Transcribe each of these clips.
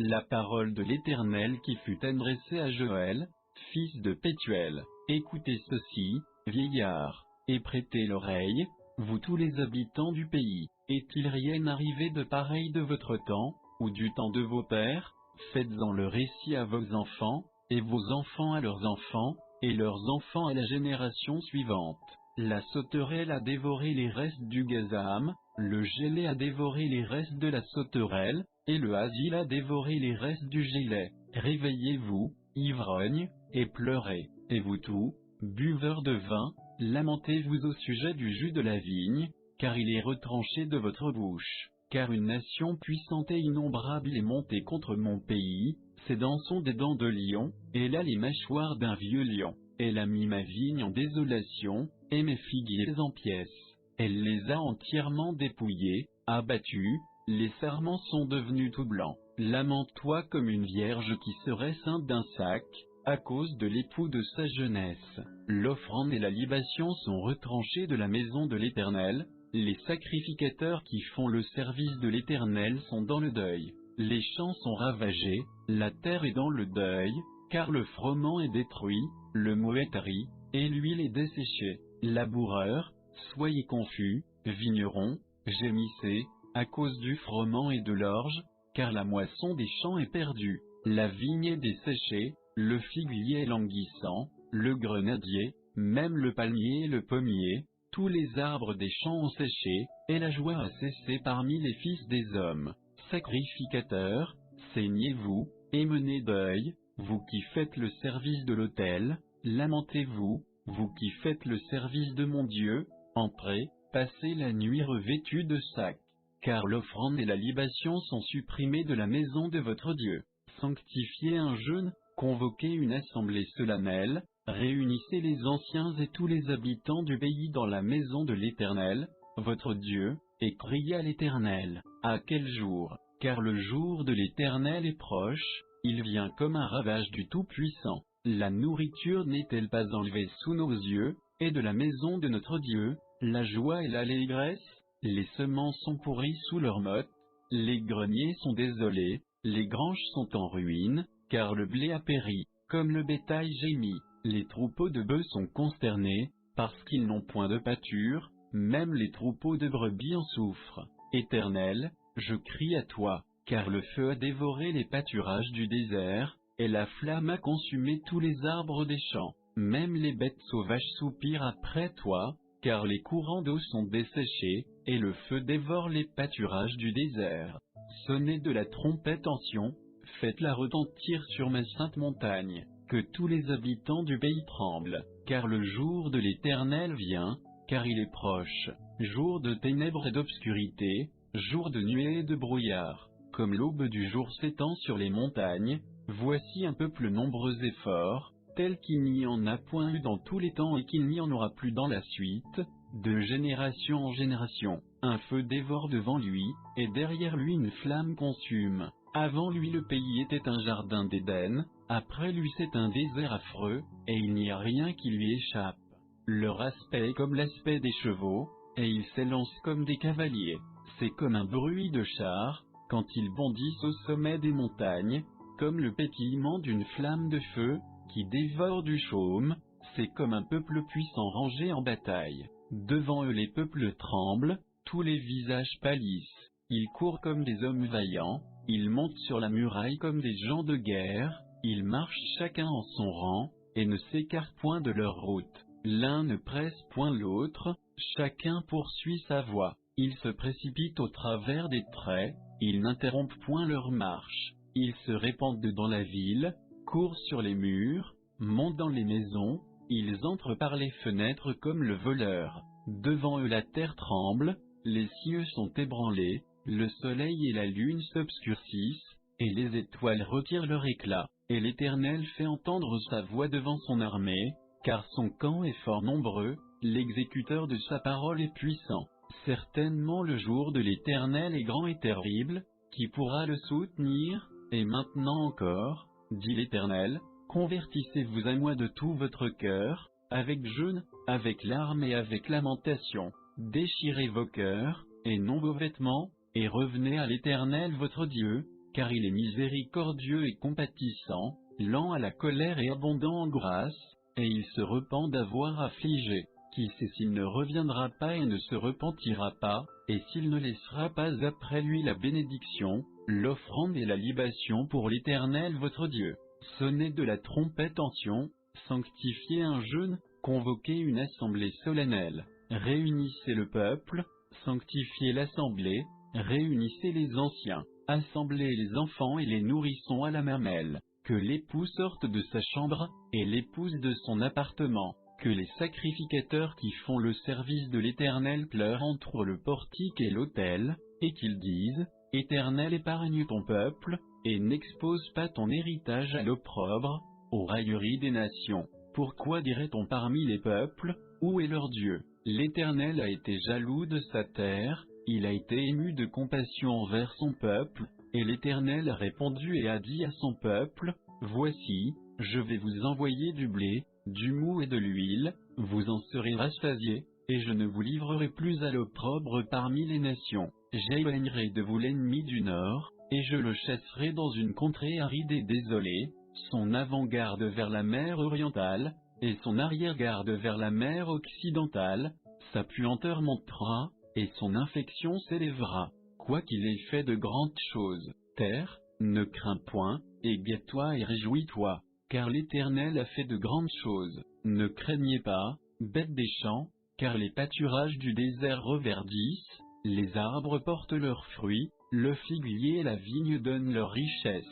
la parole de l'Éternel qui fut adressée à Joël, fils de Pétuel. Écoutez ceci, vieillards, et prêtez l'oreille, vous tous les habitants du pays. Est-il rien arrivé de pareil de votre temps, ou du temps de vos pères? Faites-en le récit à vos enfants, et vos enfants à leurs enfants, et leurs enfants à la génération suivante. La sauterelle a dévoré les restes du gazam, le gélé a dévoré les restes de la sauterelle, et le asile a dévoré les restes du gélé. Réveillez-vous, ivrognes, et pleurez, et vous tous, buveurs de vin, lamentez-vous au sujet du jus de la vigne, car il est retranché de votre bouche. Car une nation puissante et innombrable est montée contre mon pays, ses dents sont des dents de lion, et elle a les mâchoires d'un vieux lion. Elle a mis ma vigne en désolation, et mes figuiers en pièces. Elle les a entièrement dépouillés, abattus, les sarments sont devenus tout blancs. Lamente-toi comme une vierge qui serait ceinte d'un sac, à cause de l'époux de sa jeunesse. L'offrande et la libation sont retranchés de la maison de l'Éternel, les sacrificateurs qui font le service de l'Éternel sont dans le deuil. Les champs sont ravagés, la terre est dans le deuil, car le froment est détruit, le moût est tari, et l'huile est desséchée. Laboureurs, soyez confus, vignerons, gémissez, à cause du froment et de l'orge, car la moisson des champs est perdue. La vigne est desséchée, le figuier est languissant, le grenadier, même le palmier et le pommier, tous les arbres des champs ont séché, et la joie a cessé parmi les fils des hommes. Sacrificateurs, saignez-vous, et menez deuil, vous qui faites le service de l'autel, lamentez-vous, vous qui faites le service de mon Dieu, entrez, passez la nuit revêtus de sacs. Car l'offrande et la libation sont supprimées de la maison de votre Dieu. Sanctifiez un jeûne, convoquez une assemblée solennelle, réunissez les anciens et tous les habitants du pays dans la maison de l'Éternel, votre Dieu, et criez à l'Éternel. À quel jour? Car le jour de l'Éternel est proche, il vient comme un ravage du Tout-Puissant. La nourriture n'est-elle pas enlevée sous nos yeux, et de la maison de notre Dieu, la joie et l'allégresse? Les semences sont pourries sous leurs mottes, les greniers sont désolés, les granges sont en ruine, car le blé a péri, comme le bétail gémit. Les troupeaux de bœufs sont consternés, parce qu'ils n'ont point de pâture, même les troupeaux de brebis en souffrent. Éternel, je crie à toi, car le feu a dévoré les pâturages du désert, et la flamme a consumé tous les arbres des champs. Même les bêtes sauvages soupirent après toi, car les courants d'eau sont desséchés, et le feu dévore les pâturages du désert. Sonnez de la trompette en Sion, faites-la retentir sur ma sainte montagne, que tous les habitants du pays tremblent, car le jour de l'Éternel vient, car il est proche, jour de ténèbres et d'obscurité, jour de nuée et de brouillard, comme l'aube du jour s'étend sur les montagnes, voici un peuple nombreux et fort, tel qu'il n'y en a point eu dans tous les temps et qu'il n'y en aura plus dans la suite, de génération en génération. Un feu dévore devant lui, et derrière lui une flamme consume. Avant lui le pays était un jardin d'Éden, après lui c'est un désert affreux, et il n'y a rien qui lui échappe. Leur aspect est comme l'aspect des chevaux, et ils s'élancent comme des cavaliers. C'est comme un bruit de char, quand ils bondissent au sommet des montagnes, comme le pétillement d'une flamme de feu, qui dévore du chaume, c'est comme un peuple puissant rangé en bataille. Devant eux les peuples tremblent, tous les visages pâlissent, ils courent comme des hommes vaillants, ils montent sur la muraille comme des gens de guerre, ils marchent chacun en son rang, et ne s'écartent point de leur route. L'un ne presse point l'autre, chacun poursuit sa voie, ils se précipitent au travers des traits, ils n'interrompent point leur marche, ils se répandent dans la ville, courent sur les murs, montent dans les maisons, ils entrent par les fenêtres comme le voleur. Devant eux la terre tremble, les cieux sont ébranlés, le soleil et la lune s'obscurcissent, et les étoiles retirent leur éclat, et l'Éternel fait entendre sa voix devant son armée, car son camp est fort nombreux, l'exécuteur de sa parole est puissant. Certainement le jour de l'Éternel est grand et terrible, qui pourra le soutenir? Et maintenant encore, dit l'Éternel, convertissez-vous à moi de tout votre cœur, avec jeûne, avec larmes et avec lamentation. Déchirez vos cœurs, et non vos vêtements, et revenez à l'Éternel votre Dieu, car il est miséricordieux et compatissant, lent à la colère et abondant en grâce, et il se repent d'avoir affligé. Qui sait s'il ne reviendra pas et ne se repentira pas, et s'il ne laissera pas après lui la bénédiction, l'offrande et la libation pour l'Éternel votre Dieu. Sonnez de la trompette en Sion, sanctifiez un jeûne, convoquez une assemblée solennelle, réunissez le peuple, sanctifiez l'assemblée, réunissez les anciens, assemblez les enfants et les nourrissons à la mamelle, que l'époux sorte de sa chambre, et l'épouse de son appartement. Que les sacrificateurs qui font le service de l'Éternel pleurent entre le portique et l'autel, et qu'ils disent, Éternel, épargne ton peuple, et n'expose pas ton héritage à l'opprobre, aux railleries des nations. Pourquoi dirait-on parmi les peuples, où est leur Dieu? L'Éternel a été jaloux de sa terre, il a été ému de compassion envers son peuple, et l'Éternel a répondu et a dit à son peuple, Voici, je vais vous envoyer du blé, du mou et de l'huile, vous en serez rassasiés, et je ne vous livrerai plus à l'opprobre parmi les nations. J'éloignerai de vous l'ennemi du nord, et je le chasserai dans une contrée aride et désolée, son avant-garde vers la mer orientale, et son arrière-garde vers la mer occidentale, sa puanteur montera, et son infection s'élèvera. Quoiqu'il ait fait de grandes choses, terre, ne crains point, et guette-toi et réjouis-toi. Car l'Éternel a fait de grandes choses. Ne craignez pas, bêtes des champs, car les pâturages du désert reverdissent, les arbres portent leurs fruits, le figuier et la vigne donnent leur richesse.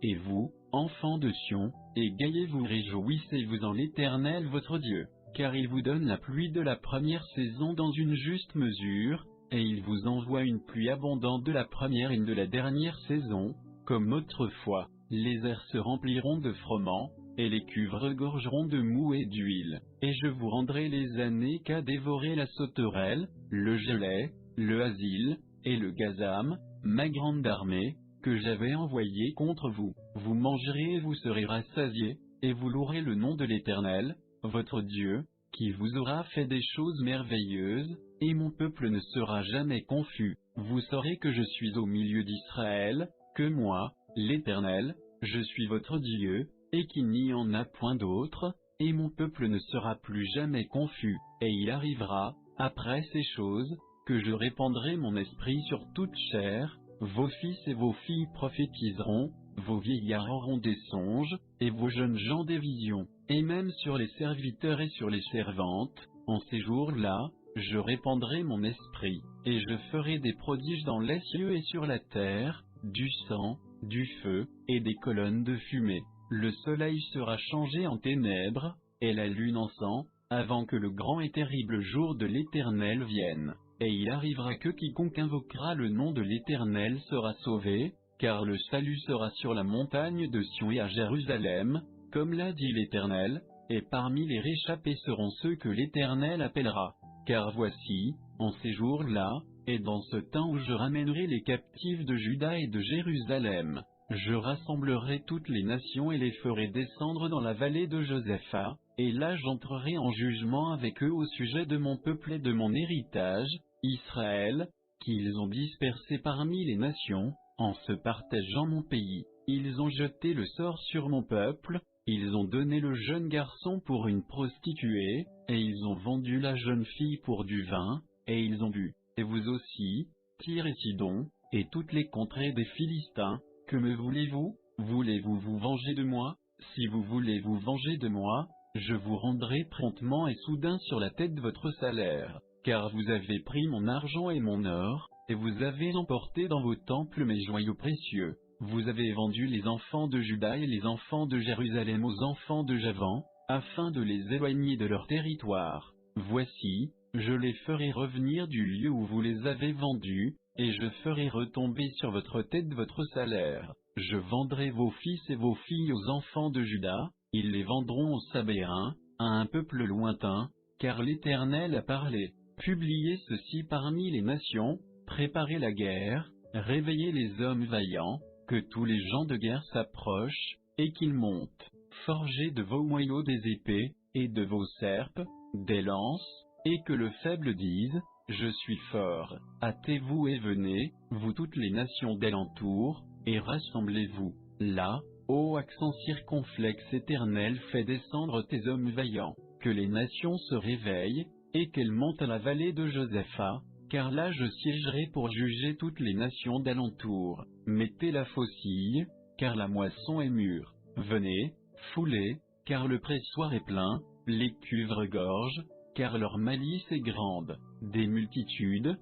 Et vous, enfants de Sion, égayez-vous, réjouissez-vous en l'Éternel votre Dieu, car il vous donne la pluie de la première saison dans une juste mesure, et il vous envoie une pluie abondante de la première et de la dernière saison, comme autrefois. Les airs se rempliront de froment, et les cuves regorgeront de mou et d'huile, et je vous rendrai les années qu'a dévoré la sauterelle, le gelai, le asile, et le gazam, ma grande armée, que j'avais envoyée contre vous. Vous mangerez et vous serez rassasiés, et vous louerez le nom de l'Éternel, votre Dieu, qui vous aura fait des choses merveilleuses, et mon peuple ne sera jamais confus. Vous saurez que je suis au milieu d'Israël, que moi, l'Éternel, je suis votre Dieu, et qu'il n'y en a point d'autre, et mon peuple ne sera plus jamais confus. Et il arrivera, après ces choses, que je répandrai mon esprit sur toute chair, vos fils et vos filles prophétiseront, vos vieillards auront des songes, et vos jeunes gens des visions, et même sur les serviteurs et sur les servantes, en ces jours-là, je répandrai mon esprit, et je ferai des prodiges dans les cieux et sur la terre, du sang, du feu, et des colonnes de fumée. Le soleil sera changé en ténèbres, et la lune en sang, avant que le grand et terrible jour de l'Éternel vienne. Et il arrivera que quiconque invoquera le nom de l'Éternel sera sauvé, car le salut sera sur la montagne de Sion et à Jérusalem, comme l'a dit l'Éternel, et parmi les réchappés seront ceux que l'Éternel appellera. Car voici, en ces jours-là, et dans ce temps où je ramènerai les captifs de Juda et de Jérusalem, je rassemblerai toutes les nations et les ferai descendre dans la vallée de Josaphat, et là j'entrerai en jugement avec eux au sujet de mon peuple et de mon héritage, Israël, qu'ils ont dispersé parmi les nations, en se partageant mon pays. Ils ont jeté le sort sur mon peuple, ils ont donné le jeune garçon pour une prostituée, et ils ont vendu la jeune fille pour du vin, et ils ont bu. Et vous aussi, Tyr et Sidon, et toutes les contrées des Philistins, que me voulez-vous? Voulez-vous vous venger de moi? Si vous voulez vous venger de moi, je vous rendrai promptement et soudain sur la tête votre salaire, car vous avez pris mon argent et mon or, et vous avez emporté dans vos temples mes joyaux précieux. Vous avez vendu les enfants de Juda et les enfants de Jérusalem aux enfants de Javan, afin de les éloigner de leur territoire. Voici, je les ferai revenir du lieu où vous les avez vendus, et je ferai retomber sur votre tête votre salaire. Je vendrai vos fils et vos filles aux enfants de Juda, ils les vendront aux Sabéens, à un peuple lointain, car l'Éternel a parlé. Publiez ceci parmi les nations, préparez la guerre, réveillez les hommes vaillants, que tous les gens de guerre s'approchent, et qu'ils montent. Forgez de vos moyaux des épées, et de vos serpes, des lances, et que le faible dise, je suis fort. Hâtez-vous et venez, vous toutes les nations d'alentour, et rassemblez-vous. Là, ô accent circonflexe éternel, fais descendre tes hommes vaillants, que les nations se réveillent, et qu'elles montent à la vallée de Josaphat, car là je siégerai pour juger toutes les nations d'alentour. Mettez la faucille, car la moisson est mûre. Venez, foulez, car le pressoir est plein, les cuves regorgent, car leur malice est grande. Des multitudes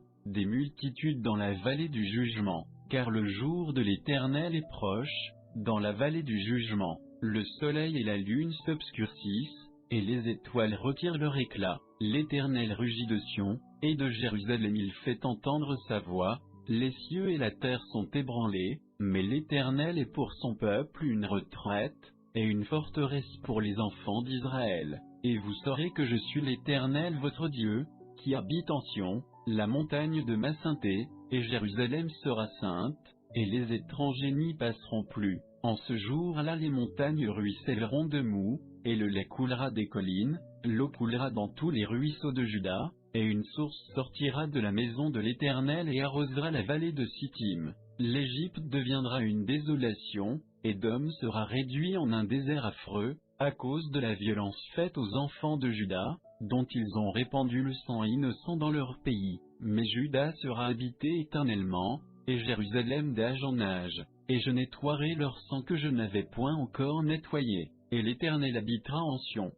dans la vallée du jugement, car le jour de l'Éternel est proche, dans la vallée du jugement. Le soleil et la lune s'obscurcissent, et les étoiles retirent leur éclat. L'Éternel rugit de Sion, et de Jérusalem il fait entendre sa voix. Les cieux et la terre sont ébranlés, mais l'Éternel est pour son peuple une retraite, et une forteresse pour les enfants d'Israël. Et vous saurez que je suis l'Éternel votre Dieu, qui habite en Sion, la montagne de ma sainteté, et Jérusalem sera sainte, et les étrangers n'y passeront plus. En ce jour-là les montagnes ruisselleront de moût, et le lait coulera des collines, l'eau coulera dans tous les ruisseaux de Juda, et une source sortira de la maison de l'Éternel et arrosera la vallée de Sittim. L'Égypte deviendra une désolation, Édom sera réduit en un désert affreux, à cause de la violence faite aux enfants de Juda, dont ils ont répandu le sang innocent dans leur pays. Mais Juda sera habité éternellement, et Jérusalem d'âge en âge, et je nettoierai leur sang que je n'avais point encore nettoyé, et l'Éternel habitera en Sion.